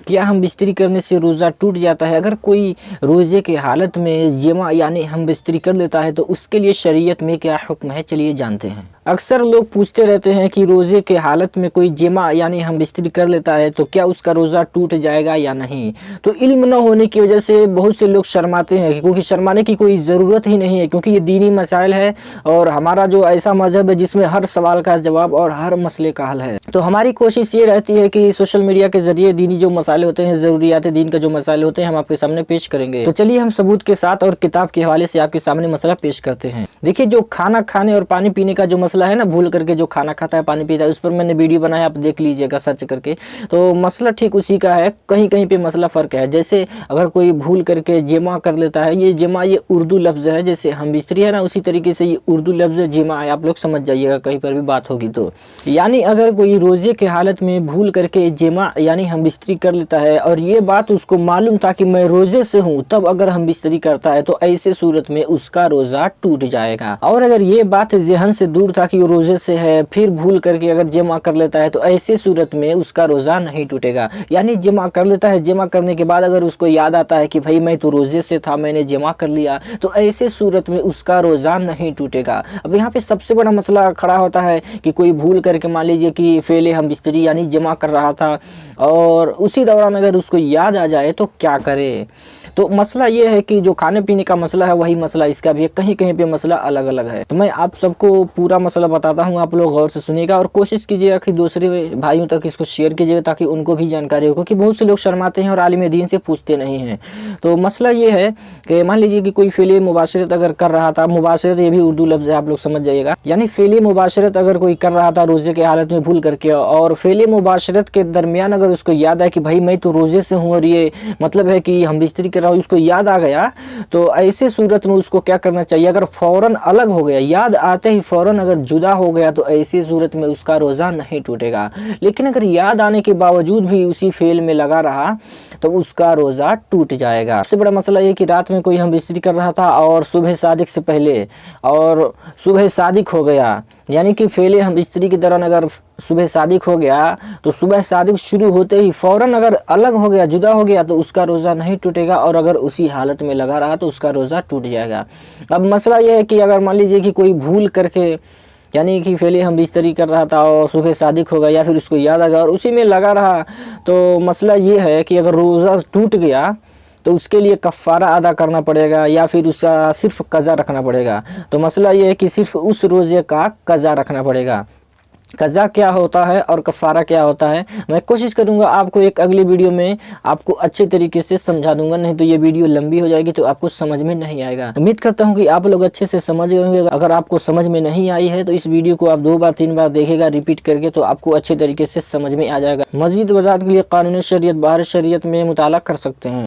क्या हम बिस्तरी करने से रोज़ा टूट जाता है? अगर कोई रोज़े के हालत में जिमा यानी हम बिस्तरी कर लेता है तो उसके लिए शरीयत में क्या हुक्म है, चलिए जानते हैं। अक्सर लोग पूछते रहते हैं कि रोज़े के हालत में कोई जिमा यानी हम बिस्तरी कर लेता है तो क्या उसका रोज़ा टूट जाएगा या नहीं। तो इल्म न होने की वजह से बहुत से लोग शर्माते हैं, क्योंकि शर्माने की कोई ज़रूरत ही नहीं है, क्योंकि ये दीनी मसाइल है और हमारा जो ऐसा मज़हब है जिसमें हर सवाल का जवाब और हर मसले का हल है। तो हमारी कोशिश ये रहती है कि सोशल मीडिया के ज़रिए दीनी जो मसाले होते हैं, ज़रूरियात दीन का जो मसाले होते हैं, हम आपके सामने पेश करेंगे। तो चलिए हम सबूत के साथ और किताब के हवाले से आपके सामने मसला पेश करते हैं। देखिए, जो खाना खाने और पानी पीने का जो मसला है ना, भूल करके जो खाना खाता है पानी पीता है, उस पर मैंने वीडियो बनाया, आप देख लीजिएगा सर्च करके। तो मसला ठीक उसी का है, कहीं कहीं पे मसला फ़र्क है। जैसे अगर कोई भूल करके जिमा कर लेता है, ये जिमा ये उर्दू लफ्ज़ है, जैसे हम बिस्तरी है ना, उसी तरीके से ये उर्दू लफ्ज़ जिमा है, आप लोग समझ जाइएगा कहीं पर भी बात होगी तो। यानी अगर कोई रोज़े के हालत में भूल करके जिमा यानी हम बिस्तरी कर लेता है और ये बात उसको मालूम था कि मैं रोज़े से हूँ, तब अगर हम बिस्तरी करता है तो ऐसे सूरत में उसका रोज़ा टूट जाएगा। और अगर ये बात ज़हन से दूर था कि वो रोज़े से है, फिर भूल करके अगर जिमा कर लेता है तो ऐसे सूरत में उसका रोज़ा नहीं टूटेगा। यानी जिमा कर लेता है, जिमा करने के बाद अगर उसको याद आता है कि भाई मैं तो रोज़े से था, मैंने जिमा कर लिया, तो ऐसे सूरत में उसका रोज़ा नहीं टूटेगा। अब यहाँ पे सबसे बड़ा मसला खड़ा होता है कि कोई भूल करके मान लीजिए कि फेले हम बिस्तरी यानी जिमा कर रहा था और उसी दौरान अगर उसको याद आ जाए तो क्या करे। तो मसला ये है कि जो खाने पीने का मसला है वही मसला इसका भी है, कहीं कहीं पे मसला अलग अलग है। तो मैं आप सबको पूरा मसला बताता हूँ, आप लोग गौर से सुनिएगा और कोशिश कीजिएगा कि दूसरे भाइयों तक इसको शेयर कीजिएगा ताकि उनको भी जानकारी हो, क्योंकि बहुत से लोग शर्माते हैं और आलिम दीन से पूछते नहीं हैं। तो मसला ये है कि मान लीजिए कि कोई फेले मुबाशरत अगर कर रहा था, मुबाशरत ये भी उर्दू लफ्ज़ है, आप लोग समझ जाइएगा, यानी फेले मुबाशरत अगर कोई कर रहा था रोज़े के हालत में भूल करके, और फेले मुबाशरत के दरमियान अगर उसको याद है कि भाई मैं तो रोज़े से हूँ और ये मतलब है कि हम बिस्तरी कर रहा हूँ, उसको याद आ गया, तो ऐसे सूरत में उसको क्या करना चाहिए। अगर फ़ौरन अलग हो गया, याद आते ही फ़ौरन अगर जुदा हो गया, तो ऐसी सूरत में उसका रोज़ा नहीं टूटेगा। लेकिन अगर याद आने के बावजूद भी उसी फेल में लगा रहा तो उसका रोज़ा टूट जाएगा। सबसे बड़ा मसला ये कि रात में कोई हम बिस्तरी कर रहा था और सुबह सादिक से पहले और सुबह सादिक हो गया, यानी कि फेले हम बिस्तरी के दौरान अगर सुबह सादिक हो गया तो सुबह सादिक शुरू होते ही फ़ौरन अगर अलग हो गया, जुदा हो गया, तो उसका रोज़ा नहीं टूटेगा और अगर उसी हालत में लगा रहा तो उसका रोज़ा टूट जाएगा। अब मसला यह है कि अगर मान लीजिए कि कोई भूल करके यानी कि फेले हम बिस्तरी कर रहा था और सुबह सादिक हो गया या फिर उसको याद आ गया और उसी में लगा रहा, तो मसला ये है कि अगर रोज़ा टूट गया तो उसके लिए कफ़ारा अदा करना पड़ेगा या फिर उसका सिर्फ कज़ा रखना पड़ेगा। तो मसला ये है कि सिर्फ उस रोज़े का कज़ा रखना पड़ेगा। कज़ा क्या होता है और कफ़ारा क्या होता है, मैं कोशिश करूंगा आपको एक अगली वीडियो में आपको अच्छे तरीके से समझा दूंगा, नहीं तो ये वीडियो लंबी हो जाएगी तो आपको समझ में नहीं आएगा। उम्मीद करता हूं कि आप लोग अच्छे से समझ गए होंगे। अगर आपको समझ में नहीं आई है तो इस वीडियो को आप 2 बार 3 बार देखेगा रिपीट करके, तो आपको अच्छे तरीके से समझ में आ जाएगा। मज़ीद वज़ाहत के लिए क़ानून शरीयत, बाहर शरीयत में मुताला कर सकते हैं।